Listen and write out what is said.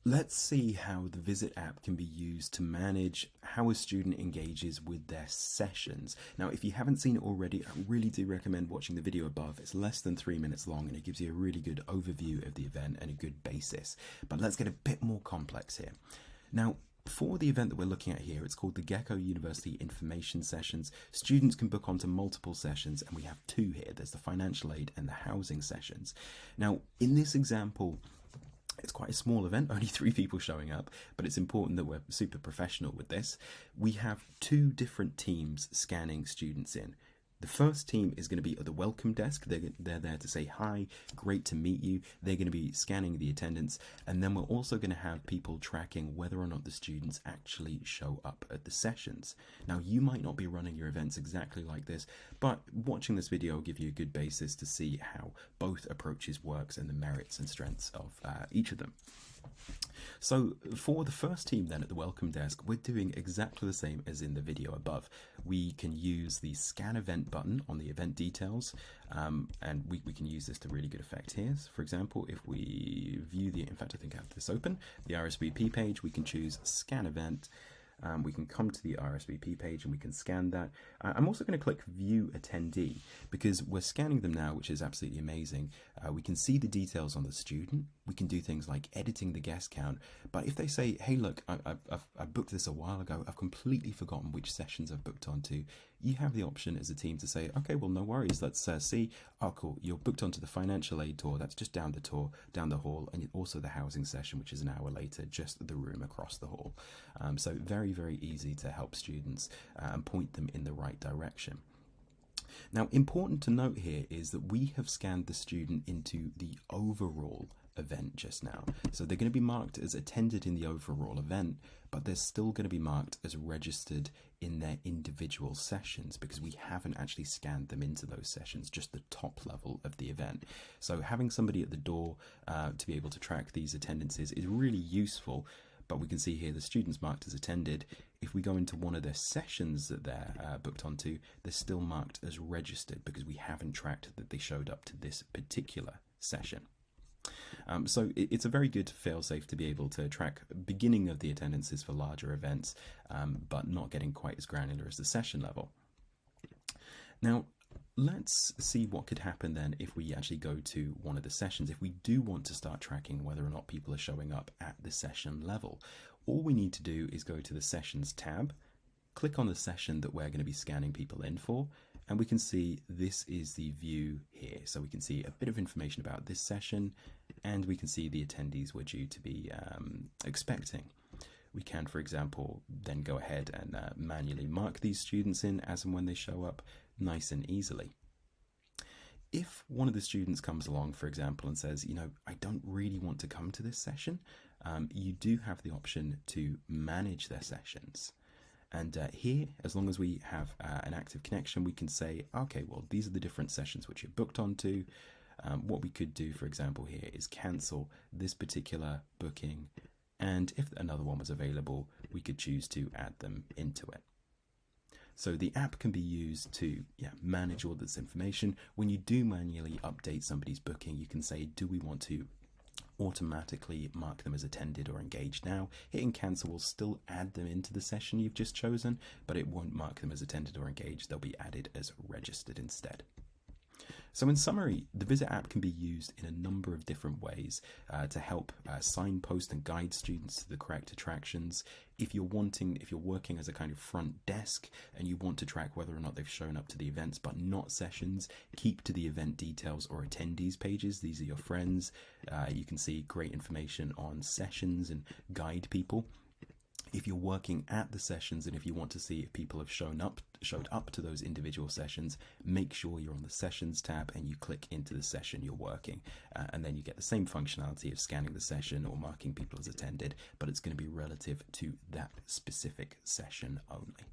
Let's see how the Visit app can be used to manage how a student engages with their sessions. Now, if you haven't seen it already, I really do recommend watching the video above. It's less than 3 minutes long and it gives you a really good overview of the event and a good basis. But let's get a bit more complex here. Now, for the event that we're looking at here, it's called the Gecko University Information Sessions. Students can book onto multiple sessions, and we have two here. There's the financial aid and the housing sessions. Now, in this example, it's quite a small event, only 3 people showing up, but it's important that we're super professional with this. We have 2 different teams scanning students in. The first team is going to be at the welcome desk. They're there to say hi, great to meet you. They're going to be scanning the attendance, and then we're also going to have people tracking whether or not the students actually show up at the sessions. Now, you might not be running your events exactly like this, but watching this video will give you a good basis to see how both approaches works and the merits and strengths of each of them. So for the first team then at the welcome desk, we're doing exactly the same as in the video above. We can use the scan event button on the event details, and we can use this to really good effect here. So for example, if we view in fact I think I have this open, the RSVP page, we can choose scan event. We can come to the RSVP page and we can scan that. I'm also going to click View Attendee because we're scanning them now, which is absolutely amazing. We can see the details on the student. We can do things like editing the guest count. But if they say, hey, look, I booked this a while ago, I've completely forgotten which sessions I've booked onto, you have the option as a team to say, okay, well, no worries. Let's see. Oh, cool. You're booked onto the financial aid tour. That's just down the hall, and also the housing session, which is an hour later, just the room across the hall. So very, very easy to help students and point them in the right direction. Now, important to note here is that we have scanned the student into the overall event just now. So they're going to be marked as attended in the overall event, but they're still going to be marked as registered in their individual sessions because we haven't actually scanned them into those sessions, just the top level of the event. So having somebody at the door to be able to track these attendances is really useful. But we can see here the students marked as attended. If we go into one of their sessions that they're booked onto, they're still marked as registered because we haven't tracked that they showed up to this particular session. So it's a very good fail-safe to be able to track beginning of the attendances for larger events, but not getting quite as granular as the session level. Now, let's see what could happen then if we actually go to one of the sessions. If we do want to start tracking whether or not people are showing up at the session level, all we need to do is go to the Sessions tab, click on the session that we're going to be scanning people in for, and we can see this is the view here. So we can see a bit of information about this session, and we can see the attendees we're due to be expecting. We can, for example, then go ahead and manually mark these students in as and when they show up, nice and easily. If one of the students comes along, for example, and says, you know, I don't really want to come to this session, you do have the option to manage their sessions. And here, as long as we have an active connection, we can say, okay, well, these are the different sessions which you're booked onto. What we could do, for example, here is cancel this particular booking. And if another one was available, we could choose to add them into it. So the app can be used to manage all this information. When you do manually update somebody's booking, you can say, do we want to automatically mark them as attended or engaged now? Hitting cancel will still add them into the session you've just chosen, but it won't mark them as attended or engaged. They'll be added as registered instead. So in summary, the Visit app can be used in a number of different ways to help signpost and guide students to the correct attractions. If you're working as a kind of front desk and you want to track whether or not they've shown up to the events but not sessions, keep to the event details or attendees pages. These are your friends. You can see great information on sessions and guide people. If you're working at the sessions and if you want to see if people have showed up to those individual sessions, make sure you're on the Sessions tab and you click into the session you're working, and then you get the same functionality of scanning the session or marking people as attended, but it's going to be relative to that specific session only.